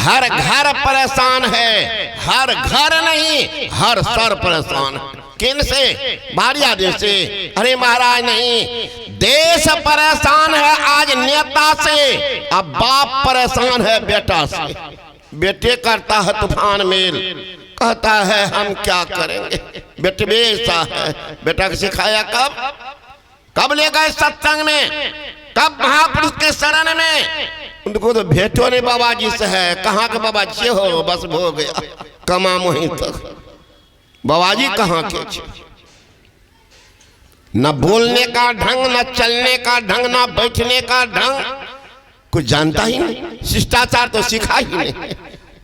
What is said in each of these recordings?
हर घर परेशान है, हर घर नहीं हर सर परेशान है। किन से? बाहरी आदमी से? अरे महाराज नहीं, देश परेशान है आज नेता से, अब बाप परेशान है बेटा से। बेटे करता है तूफान मेल, कहता है हम क्या करेंगे, बेटे ऐसा है। बेटा को सिखाया कब ले गए सत्संग में, कब महापुरुष के शरण में? उनको तो भेटो नहीं बाबा जी से है। कहाँ के बाबा जी हो, बस हो गया कमा वहीं तक। बाबा जी कहाँ के? न बोलने का ढंग, न चलने का ढंग, न बैठने का ढंग, कुछ जानता ही नहीं, शिष्टाचार तो सीखा ही नहीं।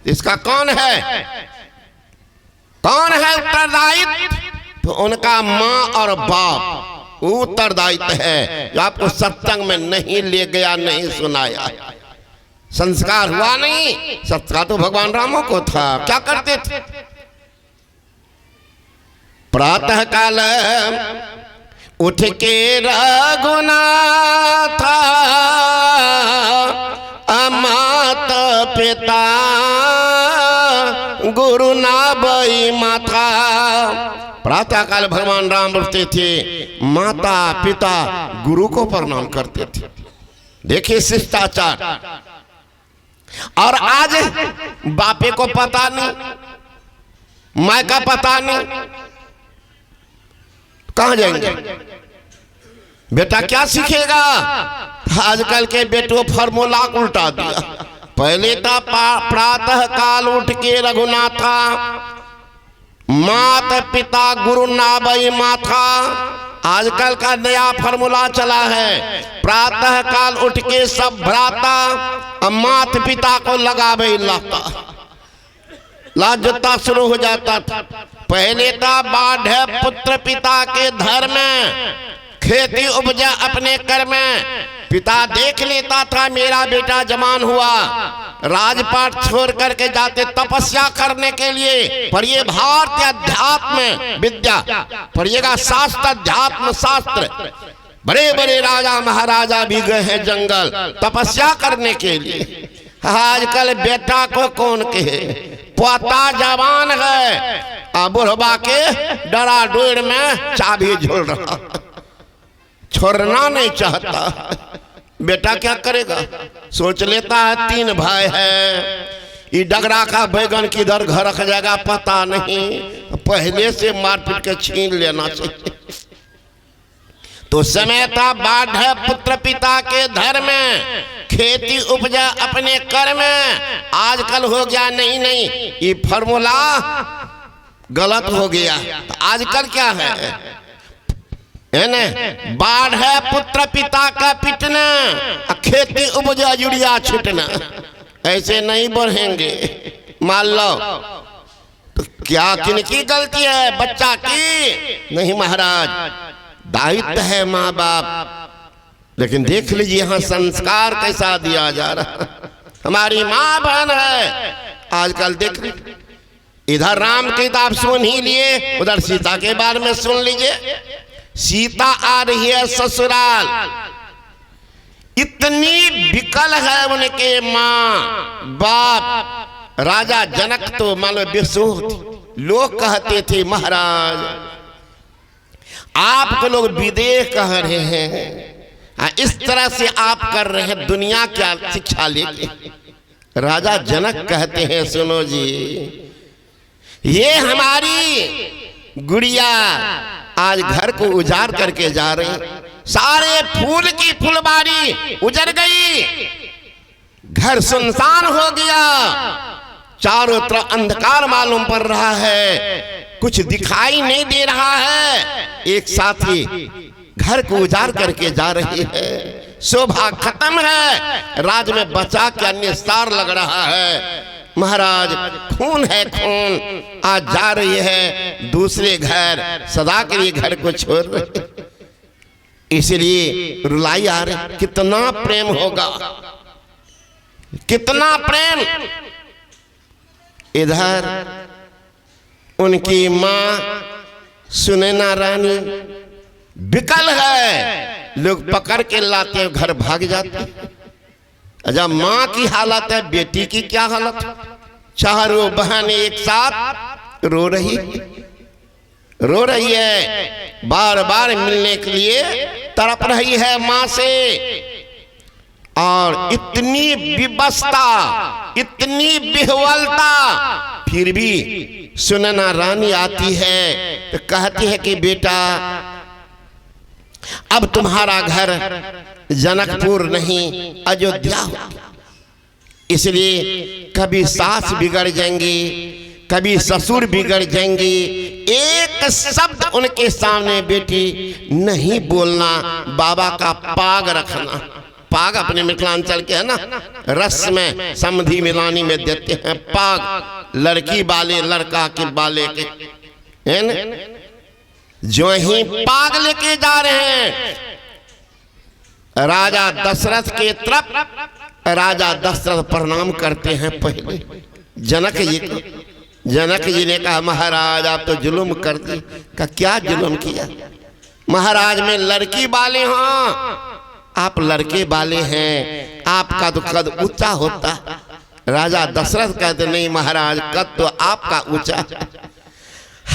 इसका कौन है उत्तरदायित्व? तो उनका माँ और बाप उत्तरदायित्व है, जो आपको सत्संग में नहीं ले गया, नहीं सुनाया, संस्कार हुआ नहीं। संस्कार तो भगवान रामों को था। क्या करते थे? प्रातः काल उठ के रघुनाथ माता पिता गुरु ना बई माता। प्रातः काल भगवान राम उठते थे, माता पिता गुरु को प्रणाम करते थे। देखिए शिष्टाचार। और आज बापे को पता नहीं, माँ का पता नहीं, कहां जाएंगे? बेटा क्या सीखेगा? आजकल के बेटों फॉर्मूला उल्टा दिया। पहले था प्रातः काल उठ के रघुनाथा माता पिता गुरु नाबई माथा। आजकल का नया फॉर्मूला चला है, प्रातः काल उठ के सब भ्राता माता पिता को लगावे लाता। लाजता शुरू हो जाता था। पहले था बाढ़ पुत्र पिता के धर में, खेती उपजा अपने कर में। पिता देख लेता था मेरा बेटा जवान हुआ, राजपाट छोड़ करके जाते तपस्या करने के लिए। पढ़िए भारतीय अध्यात्म विद्या, पढ़िएगा शास्त्र, अध्यात्म शास्त्र। बड़े बड़े राजा महाराजा भी गए हैं जंगल तपस्या करने के लिए। आजकल बेटा को कौन कहे, पोता जवान है, बुढ़वा के डरा डोर में चाबी झूल रहा, छोड़ना नहीं चाहता। बेटा क्या करेगा? सोच लेता है 3 भाई है, ये डगरा का बैगन किधर घर रख जाएगा पता नहीं, पहले से मारपीट के छीन लेना चाहिए। तो समय था बाढ़ पुत्र पिता के धर में, खेती उपजा अपने कर में। आजकल हो गया नहीं, ये फॉर्मूला गलत हो गया। तो आजकल क्या है न, बाढ़ है पुत्र पिता का पिटना, खेती उपजा यूरिया छिटना। ऐसे नहीं बढ़ेंगे। मान लो तो क्या किनकी गलती है? बच्चा की नहीं महाराज, दायित्व है माँ बाप। लेकिन देख लीजिए यहाँ संस्कार कैसा दिया जा रहा। हमारी माँ बहन है। आजकल देख लीजिए, इधर राम की किताब सुन ही लिए, उधर सीता के बारे में सुन लीजिए। सीता आ रही है ससुराल, इतनी विकल है उनके माँ बाप। राजा जनक तो मान लो बेसुध, लोग कहते थे महाराज आपको लोग विदेह कह रहे हैं, इस तरह से आप कर रहे हैं, दुनिया क्या शिक्षा लेके। राजा जनक कहते हैं सुनो जी, ये हमारी गुड़िया आज घर को उजाड़ करके जा रही, सारे फूल की फुलबाड़ी उजड़ गई, घर सुनसान हो गया, चारों तरफ अंधकार मालूम पड़ रहा है, कुछ दिखाई नहीं दे रहा है। एक साथी घर को उजाड़ करके जा रही है, शोभा खत्म है, राज में बचा क्या निस्तार लग रहा है। महाराज खून है खून, आज जा रही है दूसरे घर, सदा के लिए घर को छोड़ रहे, इसलिए रुलाई आ रही। कितना प्रेम होगा, कितना प्रेम। इधर उनकी माँ सुनैना रानी विकल है, लोग पकड़ के लाते घर भाग जाते। जब माँ की हालत है, बेटी की क्या हालत? चारों बहन एक साथ रो रही है, बार बार मिलने के लिए तड़प रही है माँ से। और इतनी विवशता, इतनी बिहवलता, फिर भी सुनैना रानी आती है तो कहती है कि बेटा अब तुम्हारा घर जनकपुर नहीं अयोध्या हो, इसलिए कभी सास बिगड़ जाएंगी, कभी ससुर बिगड़ जाएंगे, एक शब्द उनके सामने बेटी नहीं बोलना, बाबा का पाग रखना। पाग अपने मिथिलांचल के है ना, रस में समधि मिलानी में देते हैं पाग, लड़की वाले लड़का के बाले के, है ना। जो ही पाग लेके जा रहे हैं राजा दशरथ के तरफ, राजा दशरथ प्रणाम करते हैं पहले जनक जी को। जनक जी ने कहा महाराज आप तो जुल्म कर दी। का क्या जुल्म किया? महाराज में लड़की वाले हाँ, आप लड़के वाले हैं, आपका तो कद ऊंचा होता। राजा दशरथ कहते नहीं महाराज, कद तो आपका ऊंचा,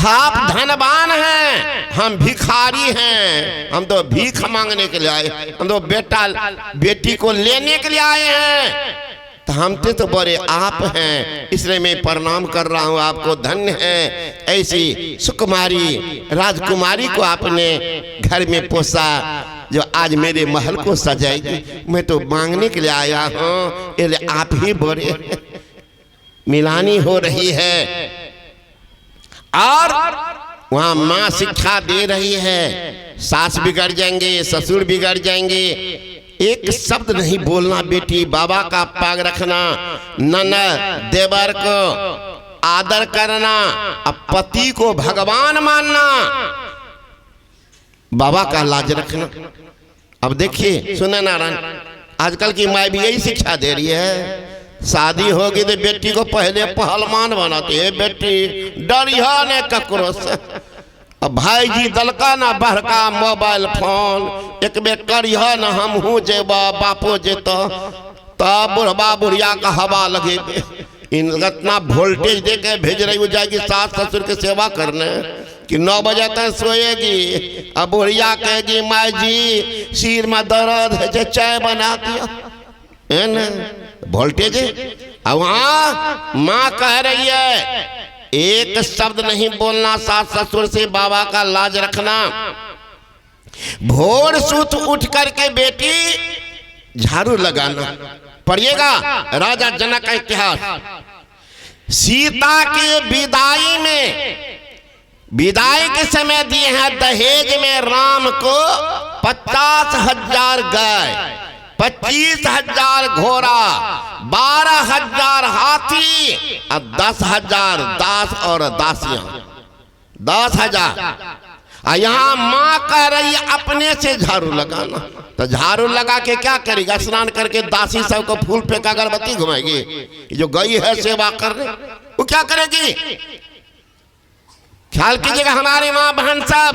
आप धनवान हैं, हम भिखारी हैं, हम तो भीख मांगने के लिए आए, हम तो बेटी को लेने के लिए आए हैं, तो हम तो बड़े आप हैं, इसलिए मैं प्रणाम कर रहा हूँ आपको, धन्य है ऐसी सुकुमारी राजकुमारी को आपने घर में पोसा जो आज मेरे महल को सजाएगी। मैं तो मांगने के लिए आया हूँ, इसलिए आप ही बड़े। मिलानी हो रही है और वहां माँ शिक्षा दे रही है, सास बिगड़ जाएंगे, ससुर बिगड़ जाएंगे, एक शब्द नहीं बोलना बेटी, बाबा का पाग रखना, ननद देवर को आदर करना, अब पति को भगवान मानना, बाबा का लाज रखना। अब देखिए सुनैना रानी आजकल की माँ भी यही शिक्षा दे रही है, शादी होगी तो बेटी को पहले पहलवान बनाती है, बेटी डरिया ने ककरो से, अब भाई जी दलका ना बड़का मोबाइल फोन, एक बे करिया ना हम हूँ जेबा बापो जेतो, तब बुढ़बा बुढ़िया का हवा लगे, इतना वोल्टेज दे के भेज रही हो जाएगी सास ससुर की सेवा करने कि 9 बजे तक सोएगी। अब बुढ़िया कहेगी माँ जी सिर में दर्द है, चाय बना दिया, है ना, वोल्टेज। अब वहाँ माँ कह रही है एक शब्द नहीं बोलना सास ससुर से, बाबा का लाज रखना। भोर सुत उठ करके बेटी झाड़ू लगाना। पढ़िएगा राजा जनक का इतिहास। सीता के विदाई में, विदाई के समय दिए हैं दहेज में राम को 50,000 गाय, 25,000 घोड़ा, 12,000 हाथी और 10,000 दास और दासियां, 10,000। यहाँ माँ कह रही है अपने से झाड़ू लगाना, तो झाड़ू लगा के क्या करेगा? स्नान करके दासी सब को फूल पे अगरबत्ती घुमाएगी। जो गई है सेवा करने वो क्या करेगी? ख्याल कीजिएगा हमारे माँ बहन सब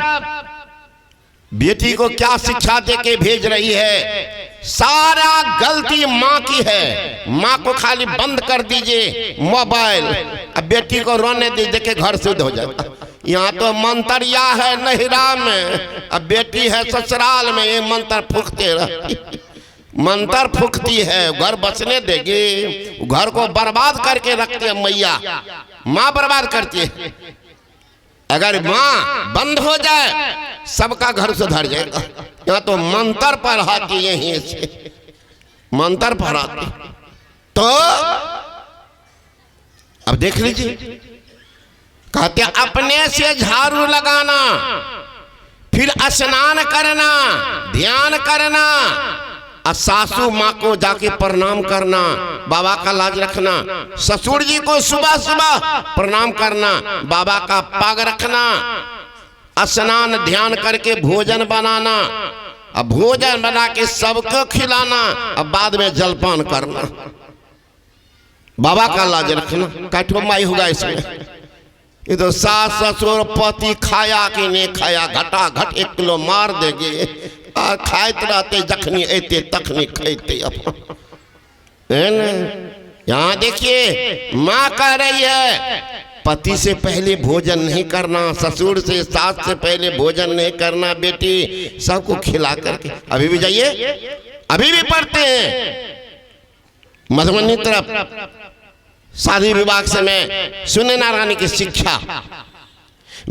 बेटी को क्या शिक्षा दे के भेज रही है। सारा गलती माँ की है। माँ को खाली बंद कर दीजिए मोबाइल, अब बेटी को रोने दीजिए के घर शुद्ध हो जाता। यहाँ तो मंत्रिया है नहिरा में, अब बेटी है ससुराल में, ये मंत्र फूकते रहती, मंत्र फूकती है, घर बसने देगी, घर को बर्बाद करके रखती है मैया, माँ बर्बाद करती है। अगर माँ बंद हो जाए सबका घर सुधर जाएगा। यहाँ तो मंत्र पढ़ाती, यहीं से मंत्र पढ़ाती। तो अब देख लीजिए, कहते अपने से झाड़ू लगाना, फिर स्नान करना, ध्यान करना, और सासू माँ को जाके प्रणाम करना, बाबा का लाज रखना, ससुर जी को सुबह सुबह प्रणाम करना, बाबा का पाग रखना, स्नान ध्यान करके भोजन बनाना, अब भोजन बना के सबको खिलाना, अब बाद में जलपान करना, बाबा का लाज रखना। कैठो माई होगा इसमें? ये तो सास ससुर पति खाया कि नहीं खाया घटा घट 1 किलो मार देंगे, खाते रहते जखनी ऐते तखनी खाते। है ना। यहाँ देखिए माँ कह रही है पति से पहले भोजन नहीं करना, ससुर से सास से पहले भोजन नहीं करना, बेटी सबको खिला करके। अभी भी जाइए, अभी भी पढ़ते हैं मधुबनी तरफ शादी विवाह समय सुने ना रानी की शिक्षा।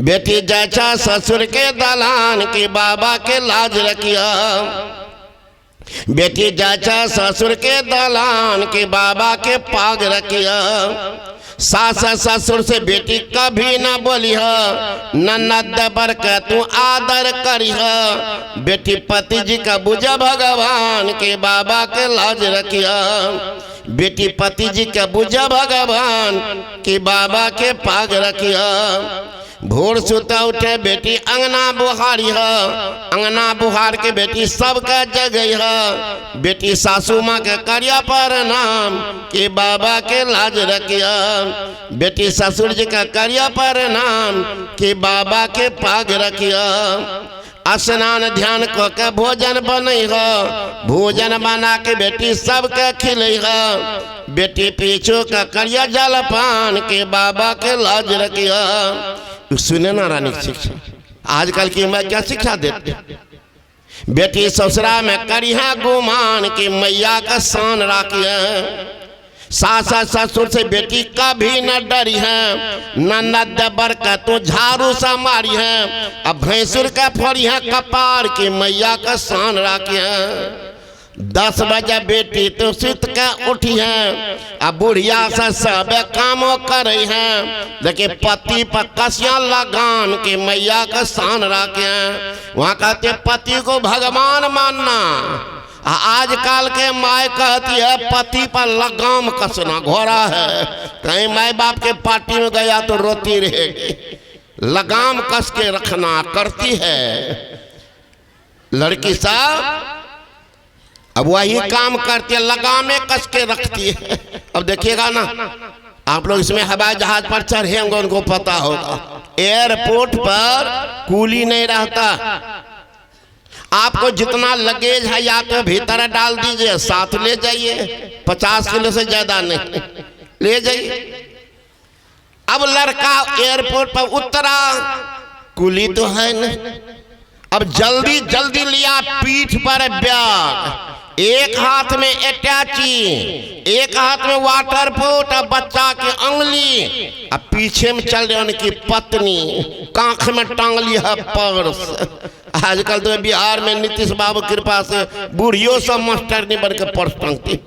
बेटी जैसा ससुर के दलान के बाबा के लाज रखिया, बेटी जैसा ससुर के दलान के बाबा के पाग रखिया। सास ससुर से बेटी कभी ना बोली है, ननद बर का तू आदर करी है। बेटी पति जी का बुझा भगवान के बाबा के लाज रखिया, बेटी पति जी का बुझा भगवान के बाबा के पाग रखिया। भोर सुता उठे बेटी अंगना बुहारी है, अंगना बुहार के बेटी सबका जगह है। बेटी सासू माँ के करिया पर नाम के बाबा के लाज रखिया, बेटी ससुर जी का करिया पर नाम के बाबा के पाग रखिया। स्नान ध्यान क के भोजन बनई है, भोजन बना के बेटी सबके खिलई है। बेटी पीछू का करिया जलपान के बाबा के लाज रखिया। सुने ना रानी शिक्षा, आजकल की मैं क्या शिक्षा देते। बेटी ससुरा में करिया गुमान की मैया का शान राखिया। सास ससुर से बेटी कभी न डरी है, ननद बर का तू झाड़ू सा मारी है। अब भैंसुर का फड़ी है कपार की मैया का शान राखिया। 10 बजे बेटी तो सुत के उठी है, अब बुढ़िया से सब कामों कर रही है। देखिए पति पर कसिया लगाम के मैया का शान राखे। वहाँ कहते पति को भगवान मानना, आजकल के माए कहती है पति पर लगाम कसना घोड़ा है। कहीं माए बाप के पार्टी में गया तो रोती रहेगी, लगाम कस के रखना करती है लड़की साहब। अब वही काम करती है, लगामे कस के रखती है। अब देखिएगा ना आप लोग इसमें हवाई जहाज पर चढ़े होंगे, उनको पता होगा एयरपोर्ट पर कूली नहीं रहता। आपको जितना लगेज है या तो भीतर डाल दीजिए, साथ ले जाइए, 50 किलो से ज्यादा नहीं ले जाइए। अब लड़का एयरपोर्ट पर उतरा, कूली तो है नहीं। अब जल्दी जल्दी लिया पीठ पर बैग, एक हाथ में अटैची, एक हाथ में वाटर पोट, और बच्चा की अंगुली, अब पीछे में चल रहे उनकी पत्नी, कांख में टांग लिया पर्स। आजकल तो बिहार में नीतीश बाबू कृपा से बूढ़ियों सब मास्टर नहीं बन के पर्स टांगती।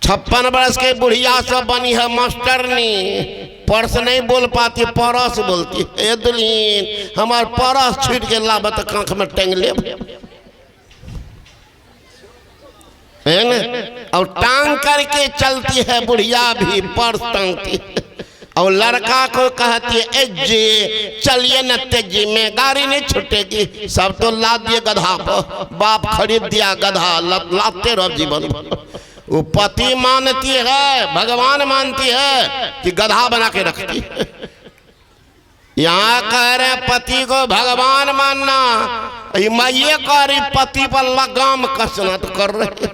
56 बरस के बुढ़िया सब बनी है मास्टरनी, पर्स नहीं बोल पाती, परस बोलती है। दुल्हीन हमार परस छीट के लाबत कांख में टांग ले है ना। और टांग करके चलती है बुढ़िया भी, पर्स टांगती है। और लड़का को कहती है जी चलिए न तेजी में, गाड़ी नहीं छूटेगी। सब तो लाद दिए गधा पर, बाप खरीद दिया गधा, लाते रहो जीवन। वो पति मानती है, भगवान मानती है कि गधा बना के रखती है। यहाँ कह रहे पति को भगवान मानना, मैं ये कह रही पति पर लगाम कसना तो कर रहे।